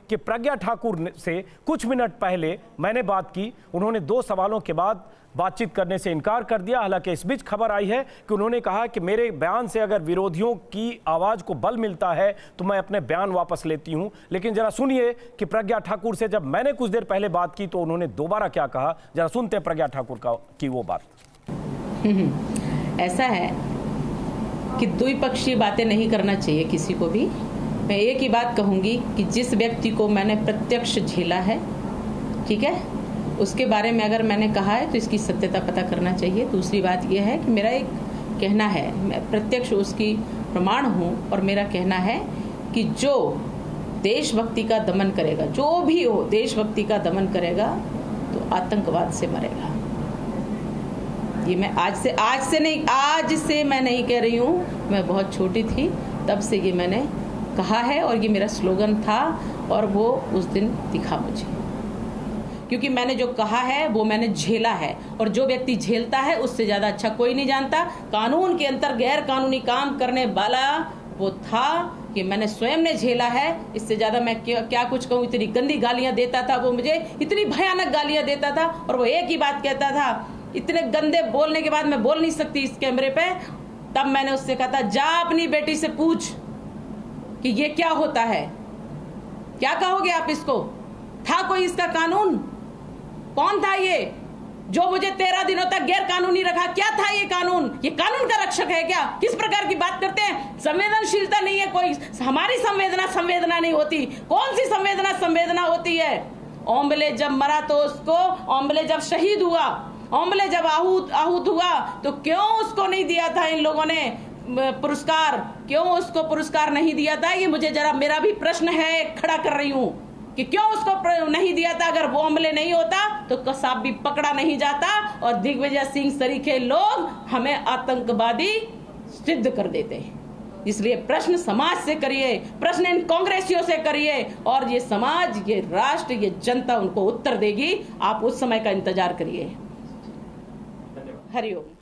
कि प्रज्ञा ठाकुर से कुछ मिनट पहले मैंने बात की, उन्होंने 2 सवालों के बाद बातचीत करने से इनकार कर दिया। हालांकि इस बीच खबर आई है कि उन्होंने कहा कि मेरे बयान से अगर विरोधियों की आवाज को बल मिलता है तो मैं अपने बयान वापस लेती हूं। लेकिन जरा सुनिए कि प्रज्ञा ठाकुर से जब मैंने कुछ देर पहले बात की तो उन्होंने दोबारा क्या कहा। जरा सुनते हैं प्रज्ञा ठाकुर की वो बात। ऐसा है कि द्विपक्षीय बातें नहीं करना चाहिए किसी को भी। मैं एक ही बात कहूंगी कि जिस व्यक्ति को मैंने प्रत्यक्ष झेला है, ठीक है, उसके बारे में अगर मैंने कहा है तो इसकी सत्यता पता करना चाहिए। दूसरी बात यह है कि मेरा एक कहना है, मैं प्रत्यक्ष उसकी प्रमाण हूँ, और मेरा कहना है कि जो देशभक्ति का दमन करेगा, जो भी हो देशभक्ति का दमन करेगा तो आतंकवाद से मरेगा। ये मैं आज से मैं नहीं कह रही हूँ, मैं बहुत छोटी थी तब से ये मैंने कहा है, और ये मेरा स्लोगन था, और वो उस दिन दिखा मुझे, क्योंकि मैंने जो कहा है वो मैंने झेला है, और जो व्यक्ति झेलता है उससे ज़्यादा अच्छा कोई नहीं जानता। कानून के अंतर गैर कानूनी काम करने वाला वो था कि मैंने स्वयं ने झेला है। इससे ज़्यादा मैं क्या कुछ कहूँ। इतनी गंदी गालियाँ देता था वो मुझे, इतनी भयानक गालियाँ देता था, और वो एक ही बात कहता था, इतने गंदे बोलने के बाद मैं बोल नहीं सकती इस कैमरे पे। तब मैंने उससे कहा था, जा अपनी बेटी से पूछ कि ये क्या होता है, क्या कहोगे आप इसको? था कोई इसका कानून? कौन था ये जो मुझे 13 दिनों तक गैर कानूनी रखा? क्या था ये कानून? ये कानून का रक्षक है क्या? किस प्रकार की बात करते हैं? संवेदनशीलता नहीं है कोई। हमारी संवेदना नहीं होती। कौन सी संवेदना होती है? ओम्बले जब मरा तो उसको, ओम्बले जब शहीद हुआ, ओम्बले जब आहूत हुआ तो क्यों उसको नहीं दिया था इन लोगों ने पुरस्कार? क्यों उसको पुरस्कार नहीं दिया था? ये मुझे जरा, मेरा भी प्रश्न है, खड़ा कर रही हूँ कि क्यों उसको नहीं दिया था। अगर वो ओम्बले नहीं होता तो कसाब भी पकड़ा नहीं जाता, और दिग्विजय सिंह सरीखे लोग हमें आतंकवादी सिद्ध कर देते हैं। इसलिए प्रश्न समाज से करिए, प्रश्न इन कांग्रेसियों से करिए, और ये समाज, ये राष्ट्र, ये जनता उनको उत्तर देगी। आप उस समय का इंतजार करिए। हरिओम।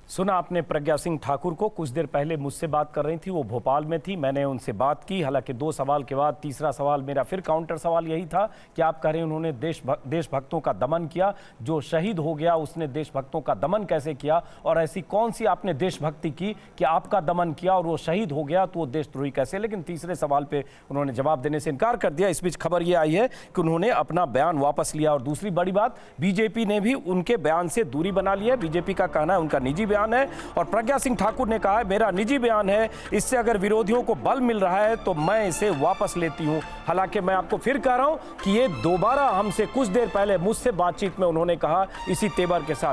सुना आपने प्रज्ञा सिंह ठाकुर को। कुछ देर पहले मुझसे बात कर रही थी, वो भोपाल में थी, मैंने उनसे बात की। हालांकि 2 सवाल के बाद तीसरा सवाल मेरा फिर काउंटर सवाल यही था कि आप कह रहे हैं उन्होंने देशभक्तों का दमन किया। जो शहीद हो गया उसने देशभक्तों का दमन कैसे किया, और ऐसी कौन सी आपने देशभक्ति की कि आपका दमन किया और वो शहीद हो गया तो वो देशद्रोही कैसे? लेकिन तीसरे सवाल पर उन्होंने जवाब देने से इनकार कर दिया। इस बीच खबर ये आई है कि उन्होंने अपना बयान वापस लिया। और दूसरी बड़ी बात, बीजेपी ने भी उनके बयान से दूरी बना ली है। बीजेपी का कहना है उनका निजी बयान है, और प्रज्ञा सिंह ठाकुर ने कहा है मेरा निजी बयान है, इससे अगर विरोधियों को बल मिल रहा है तो मैं इसे वापस लेती हूं। हालांकि मैं आपको फिर कह रहा हूं कि ये दोबारा हमसे कुछ देर पहले मुझसे बातचीत में उन्होंने कहा इसी तेवर के साथ।